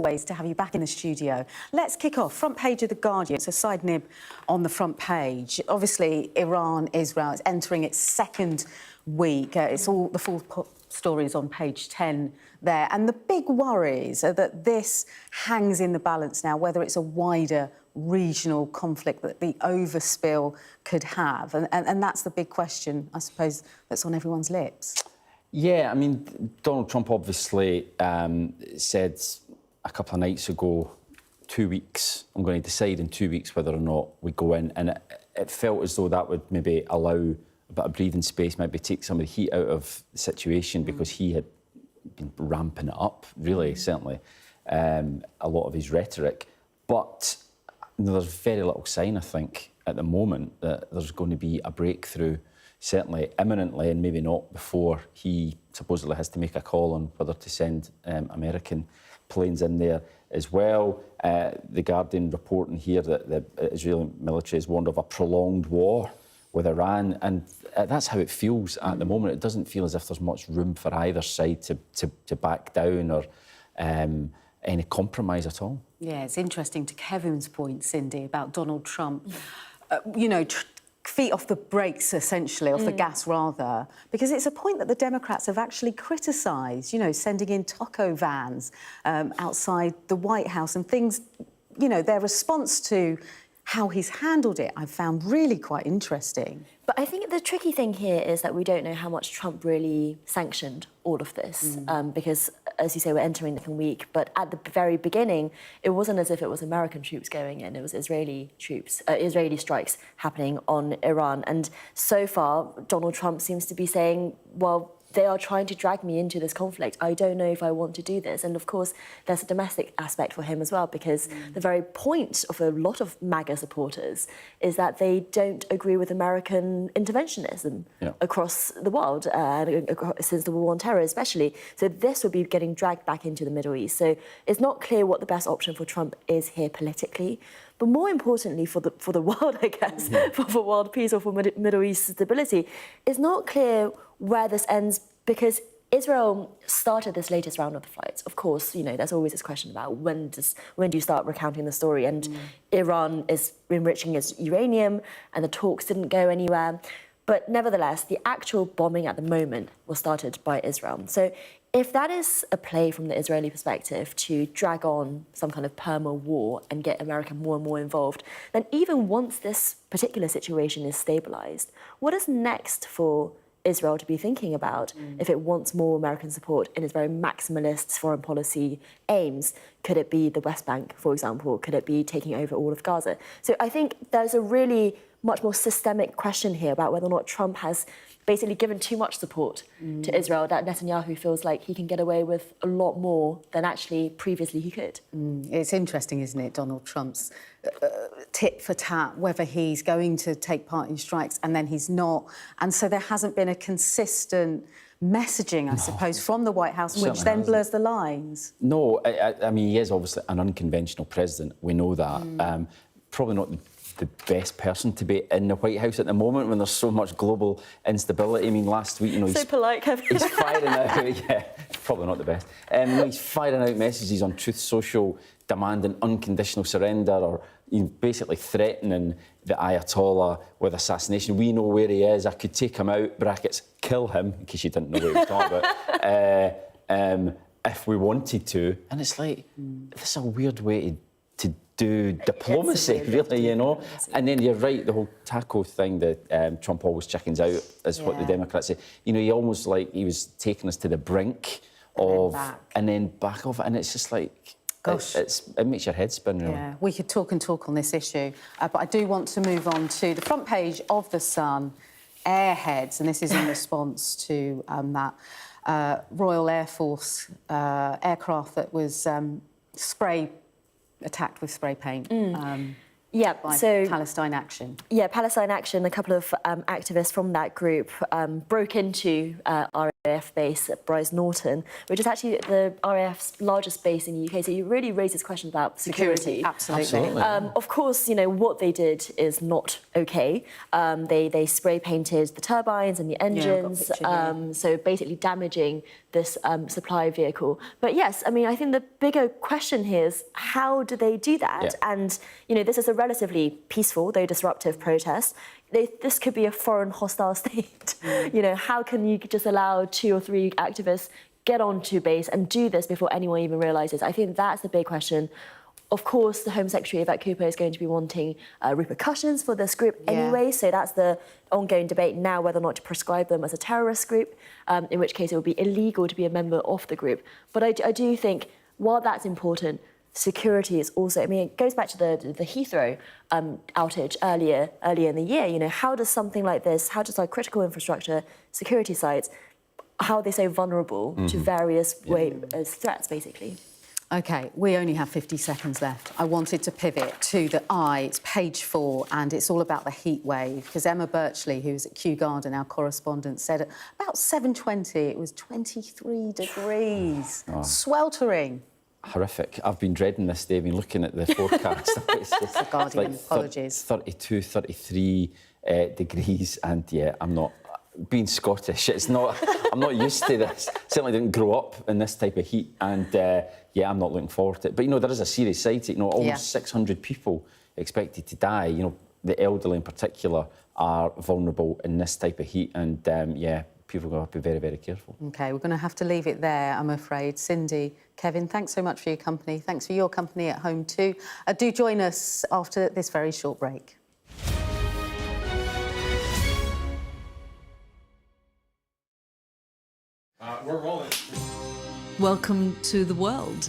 always, to have you back in the studio. Let's kick off. Front page of The Guardian. It's a side nib on the front page. Obviously, Iran, Israel, is entering its second week. It's all the full stories on page 10 there. And the big worries are that this hangs in the balance now, whether it's a wider regional conflict that the overspill could have. And that's the big question, I suppose, that's on everyone's lips. Yeah, I mean, Donald Trump obviously said a couple of nights ago, 2 weeks, I'm going to decide in 2 weeks whether or not we go in. And it felt as though that would maybe allow a bit of breathing space, maybe take some of the heat out of the situation, because he had been ramping it up, really, certainly, a lot of his rhetoric. But there's very little sign, I think, at the moment that there's going to be a breakthrough, certainly imminently, and maybe not before he supposedly has to make a call on whether to send American planes in there as well. The Guardian reporting here that the Israeli military has warned of a prolonged war with Iran, and that's how it feels at the moment. It doesn't feel as if there's much room for either side to back down or any compromise at all. Yeah, it's interesting to Kevin's point, Cindy, about Donald Trump, you know, feet off the brakes, essentially, off the gas, rather, because it's a point that the Democrats have actually criticised, you know, sending in taco vans outside the White House and things, you know, their response to how he's handled it, I've found really quite interesting. But I think the tricky thing here is that we don't know how much Trump really sanctioned all of this, because, as you say, we're entering the second week, but at the very beginning, it wasn't as if it was American troops going in, it was Israeli troops, Israeli strikes happening on Iran. And so far, Donald Trump seems to be saying, well, they are trying to drag me into this conflict. I don't know if I want to do this. And of course, there's a domestic aspect for him as well, because the very point of a lot of MAGA supporters is that they don't agree with American interventionism across the world, since the war on terror especially. So this would be getting dragged back into the Middle East. So it's not clear what the best option for Trump is here politically. But more importantly for the world, I guess, for world peace or for Middle East stability, it's not clear where this ends, because Israel started this latest round of the flights. Of course, you know, there's always this question about when do you start recounting the story? And Iran is enriching its uranium, and the talks didn't go anywhere. But nevertheless, the actual bombing at the moment was started by Israel. So if that is a play from the Israeli perspective to drag on some kind of perma-war and get America more and more involved, then even once this particular situation is stabilised, what is next for Israel to be thinking about if it wants more American support in its very maximalist foreign policy aims? Could it be the West Bank, for example? Could it be taking over all of Gaza? So I think there's a really much more systemic question here about whether or not Trump has basically given too much support to Israel, that Netanyahu feels like he can get away with a lot more than actually previously he could. It's interesting, isn't it, Donald Trump's tit for tat, whether he's going to take part in strikes and then he's not. And so there hasn't been a consistent messaging, I suppose, from the White House, which then blurs the lines. No, I mean, he is obviously an unconventional president. We know that. Probably not the best person to be in the White House at the moment when there's so much global instability. I mean, last week, you know, so polite, Kevin. He's firing out, yeah, probably not the best. He's firing out messages on Truth Social demanding unconditional surrender, or basically threatening the Ayatollah with assassination. We know where he is. I could take him out, brackets, kill him, in case you didn't know what he was talking about, if we wanted to. And it's like, this is a weird way to do diplomacy, really, you know. And then you're right, the whole taco thing that Trump always chickens out, is what the Democrats say. You know, he almost like he was taking us to the brink of, and then back off it, and it's just like, gosh, it makes your head spin, really. Yeah, we could talk and talk on this issue, but I do want to move on to the front page of The Sun, Airheads, and this is in response to that Royal Air Force aircraft that was attacked with spray paint. By Palestine Action. Yeah, Palestine Action, a couple of activists from that group broke into our RAF base at Brize Norton, which is actually the RAF's largest base in the UK. So it really raises questions about security. Absolutely. Of course, you know, what they did is not okay. They spray painted the turbines and the I've got a engines, picture here. so basically damaging this supply vehicle. But yes, I mean, I think the bigger question here is how do they do that? Yeah. And, you know, this is a relatively peaceful, though disruptive protest. This could be a foreign hostile state. You know, how can you just allow 2 or 3 activists get onto base and do this before anyone even realises? I think that's the big question. Of course, the Home Secretary, Yvette Cooper, is going to be wanting repercussions for this group anyway, so that's the ongoing debate now, whether or not to prescribe them as a terrorist group, in which case it would be illegal to be a member of the group. But I do think, while that's important, security is also, I mean, it goes back to the Heathrow outage earlier in the year. You know, how does something like this, how does our critical infrastructure, security sites, how are they so vulnerable to various threats, basically? OK, we only have 50 seconds left. I wanted to pivot to the it's page 4, and it's all about the heat wave, because Emma Birchley, who's at Kew Garden, our correspondent, said at about 7:20 it was 23 degrees. Sweltering. Horrific. I've been dreading this day. I've been looking at the forecast. It's The Guardian, apologies. 32, 33 degrees, and yeah, I'm not... Being Scottish, it's not... I'm not used to this. Certainly didn't grow up in this type of heat, and yeah, I'm not looking forward to it. But, you know, there is a serious side to it. You know, almost 600 people expected to die. You know, the elderly in particular are vulnerable in this type of heat, and yeah, people are going to have to be very, very careful. OK, we're going to have to leave it there, I'm afraid. Cindy, Kevin, thanks so much for your company. Thanks for your company at home too. Do join us after this very short break. We're rolling. Welcome to the world.